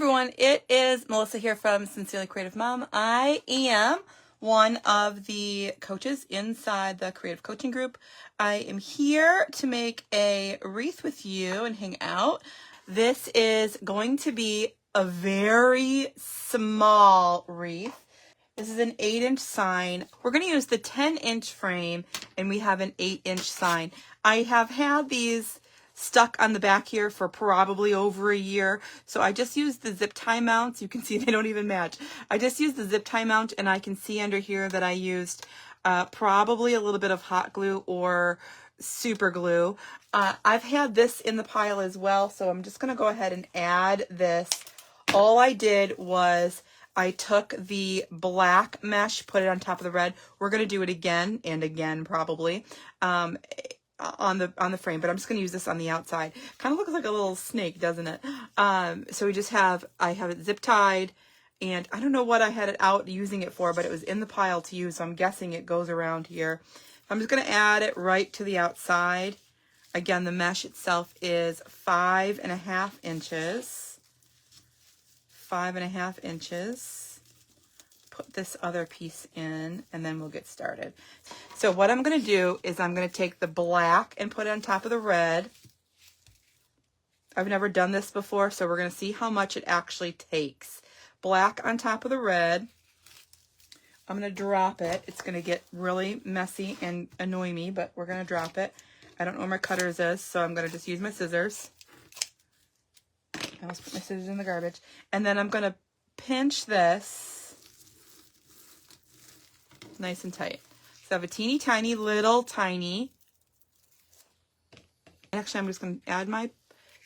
everyone, it is Melissa here from Sincerely Creative Mom. I am one of the coaches inside the creative coaching group. I am here to make a wreath with you and hang out. This is going to be a very small wreath. This is an 8-inch sign. We're going to use the 10-inch frame, and we have an 8-inch sign. I have had these stuck on the back here for probably over a year, so I just used the zip tie mounts. You can see they don't even match. I just used the zip tie mount, and I can see under here that I used probably a little bit of hot glue or super glue. I've had this in the pile as well, so I'm just going to go ahead and add this. All I did was I took the black mesh, put it on top of the red. We're going to do it again and again probably on the frame, but I'm just going to use this on the outside. Kind of looks like a little snake, doesn't it? So we just have, I have it zip tied, and I don't know what I had it out using it for, but it was in the pile to use, so I'm guessing it goes around here. I'm just going to add it right to the outside. Again, the mesh itself is 5.5 inches. 5.5 inches. Put this other piece in, and then we'll get started. So what I'm going to do is I'm going to take the black and put it on top of the red. I've never done this before, so we're going to see how much it actually takes. Black on top of the red. I'm going to drop it. It's going to get really messy and annoy me, but we're going to drop it. I don't know where my cutters is, so I'm going to just use my scissors. I always put my scissors in the garbage. And then I'm going to pinch this nice and tight. So I have a teeny tiny little tiny. Actually, I'm just going to add my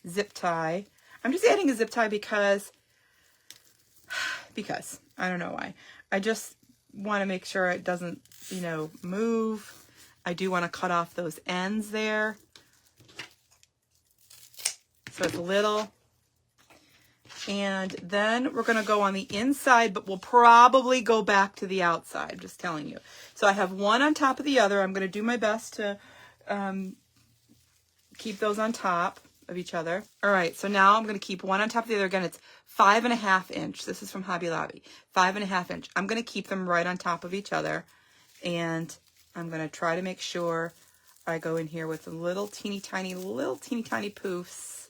zip tie. I'm just adding a zip tie because I don't know why. I just want to make sure it doesn't, move. I do want to cut off those ends there. So it's little. And then we're going to go on the inside, but we'll probably go back to the outside, I'm just telling you. So I have one on top of the other. I'm going to do my best to keep those on top of each other. All right, so now I'm going to keep one on top of the other. Again, it's 5.5 inch. This is from Hobby Lobby. 5.5 inch. I'm going to keep them right on top of each other. And I'm going to try to make sure I go in here with little teeny tiny poofs,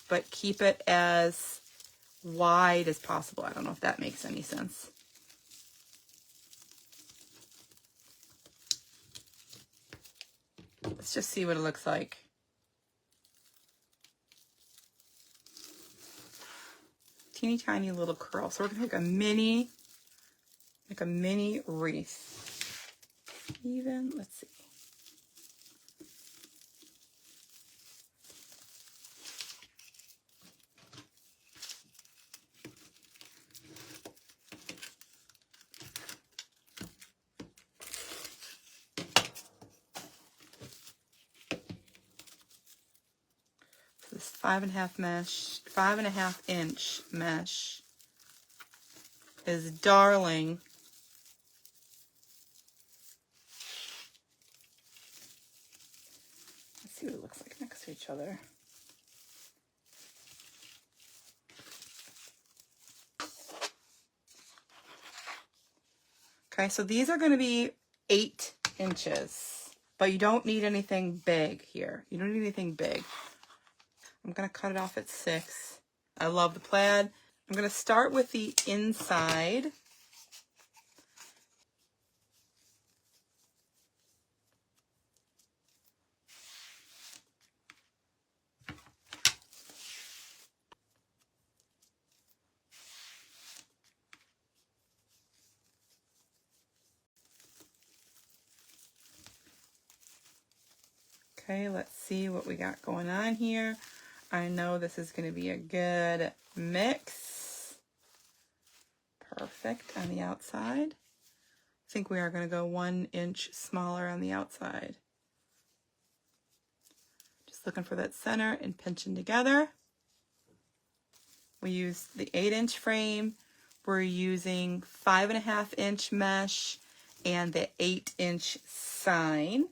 but keep it as wide as possible. I don't know if that makes any sense. Let's just see what it looks like. Teeny tiny little curl. So we're gonna make a mini wreath. Even, let's see. This 5.5 inch mesh is darling. Let's see what it looks like next to each other. Okay, so these are going to be 8 inches, but you don't need anything big here. You don't need anything big. I'm going to cut it off at 6. I love the plaid. I'm going to start with the inside. Okay, let's see what we got going on here. I know this is going to be a good mix. Perfect on the outside. I think we are going to go 1 inch smaller on the outside. Just looking for that center and pinching together. We use the 8-inch frame. We're using 5.5 inch mesh and the 8-inch sign.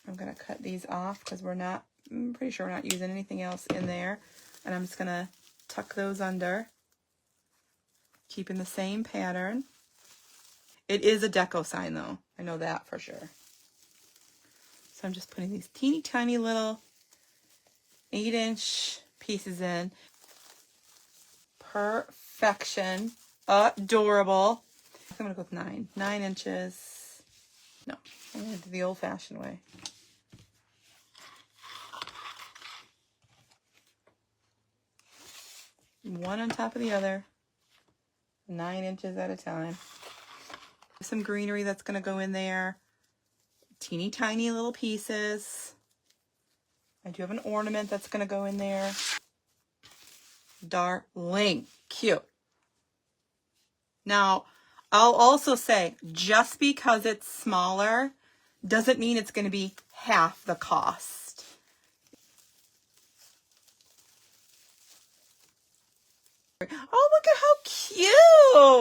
I'm going to cut these off because I'm pretty sure we're not using anything else in there. And I'm just going to tuck those under, keeping the same pattern. It is a Deco sign though. I know that for sure. So I'm just putting these teeny tiny little 8-inch pieces in. Perfection. Adorable. I'm going to go with 9. 9 inches. No, I'm going to do the old-fashioned way. One on top of the other. 9 inches at a time. Some greenery that's going to go in there. Teeny tiny little pieces. I do have an ornament that's going to go in there. Darling. Cute. Now, I'll also say, just because it's smaller doesn't mean it's going to be half the cost. Oh, look at how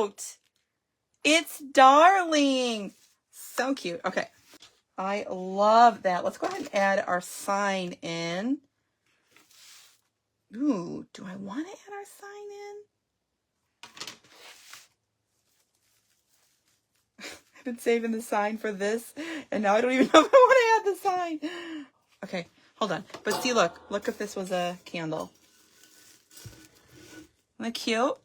cute. It's darling. So cute. Okay. I love that. Let's go ahead and add our sign in. Ooh, do I want to add our sign in? I've been saving the sign for this, and now I don't even know if I want to add the sign. Okay, hold on. But see, look if this was a candle. Isn't that cute?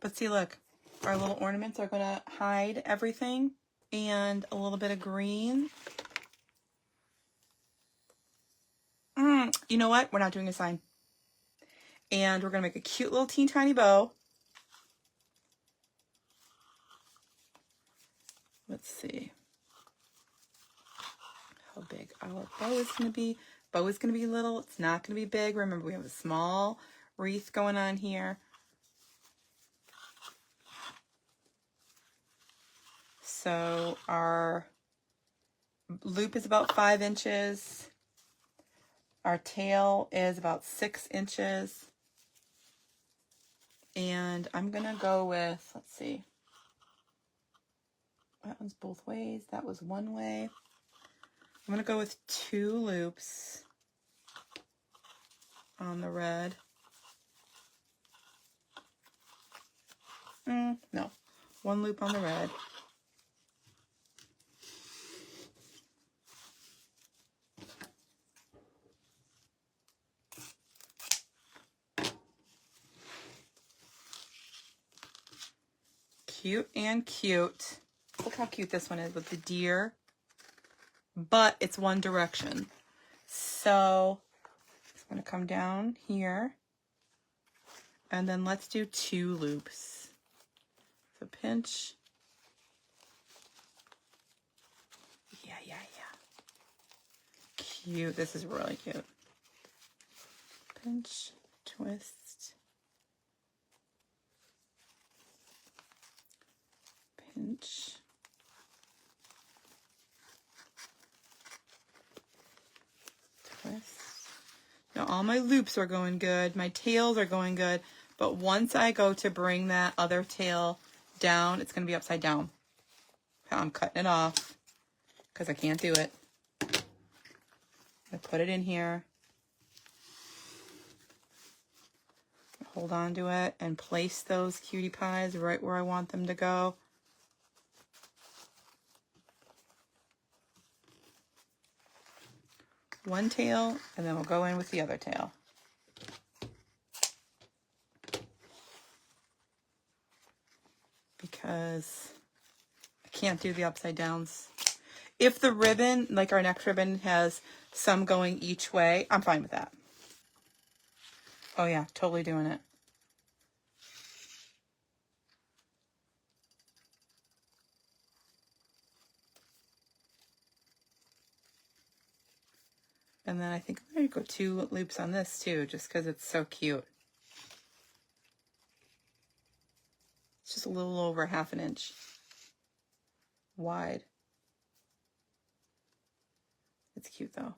But see, look, our little ornaments are going to hide everything. And a little bit of green. You know what? We're not doing a sign. And we're going to make a cute little teeny tiny bow. Let's see how big our bow is going to be. Bow is going to be little. It's not going to be big. Remember, we have a small wreath going on here. So our loop is about 5 inches. Our tail is about 6 inches. And I'm going to go with, let's see. That one's both ways. That was one way. I'm going to go with 2 loops on the red. No, 1 loop on the red. Cute and cute. Look how cute this one is with the deer. But it's one direction. So it's going to come down here. And then let's do 2 loops. So pinch. Yeah. Cute. This is really cute. Pinch, twist. Pinch. Twist. Now all my loops are going good. My tails are going good. But once I go to bring that other tail down, it's going to be upside down. I'm cutting it off because I can't do it. I put it in here. Hold on to it and place those cutie pies right where I want them to go. One tail, and then we'll go in with the other tail. Because I can't do the upside downs. If the ribbon, like our next ribbon, has some going each way, I'm fine with that. Oh yeah, totally doing it. And then I think I'm going to go 2 loops on this too, just because it's so cute. It's just a little over 1/2 inch wide. It's cute though.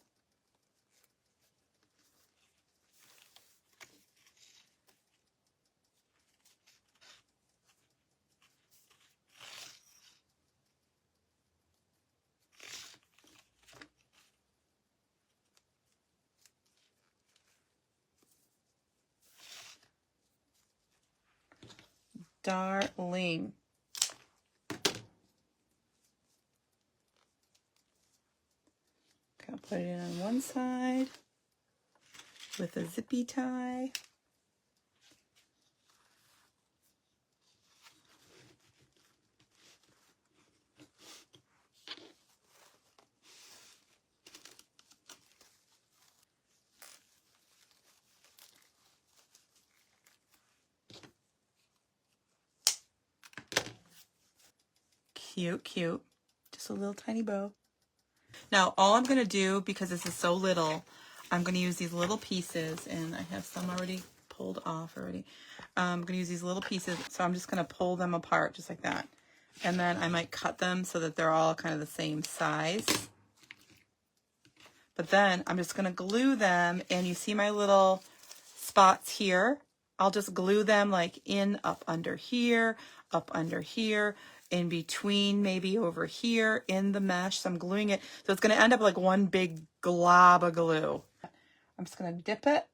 darling. Okay, I'll put it in on one side with a zippy tie. Cute, cute. Just a little tiny bow. Now, all I'm going to do, because this is so little, I'm going to use these little pieces, and I have some already pulled off already. I'm going to use these little pieces, so I'm just going to pull them apart just like that. And then I might cut them so that they're all kind of the same size. But then I'm just going to glue them, and you see my little spots here? I'll just glue them like in, up under here, in between, maybe over here in the mesh. So I'm gluing it. So it's going to end up like one big glob of glue. I'm just going to dip it,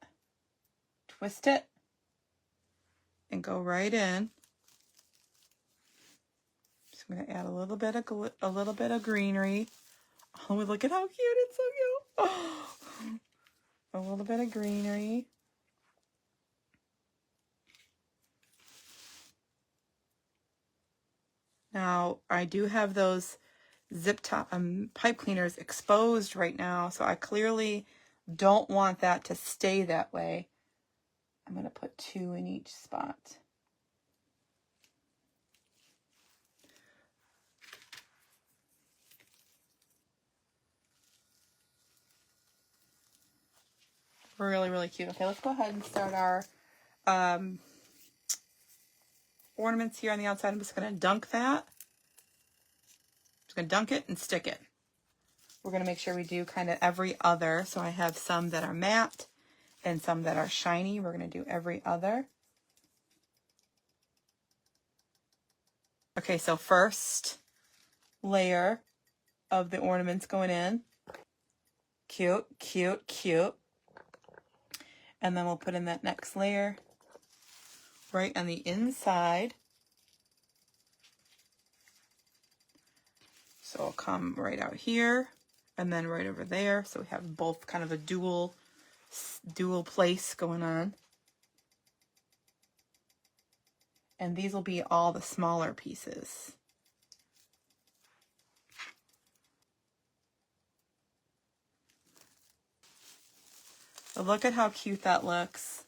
twist it, and go right in. Just going to add a little bit of greenery. Oh, look at how cute! It's so cute. Oh, a little bit of greenery. Now, I do have those zip top pipe cleaners exposed right now, so I clearly don't want that to stay that way. I'm going to put 2 in each spot. Really, really cute. Okay, let's go ahead and start our ornaments here on the outside. I'm just going to dunk that. Just going to dunk it and stick it. We're going to make sure we do kind of every other. So I have some that are matte and some that are shiny. We're going to do every other. Okay, so first layer of the ornaments going in. Cute, cute, cute. And then we'll put in that next layer right on the inside. So it'll come right out here and then right over there. So we have both kind of a dual place going on. And these will be all the smaller pieces. But look at how cute that looks.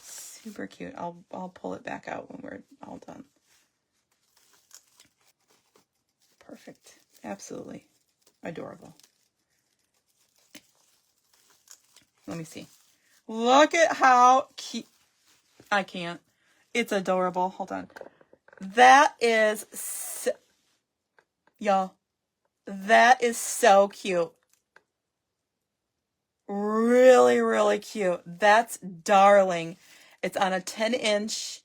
Super cute. I'll pull it back out when we're all done. Perfect. Absolutely adorable. Let me see. Look at how cute. I can't. It's adorable. Hold on. That is so, y'all. That is so cute. Really, really cute. That's darling. It's on a 10-inch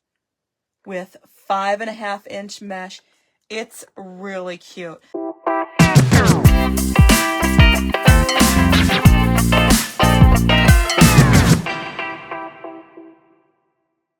with 5.5-inch mesh. It's really cute.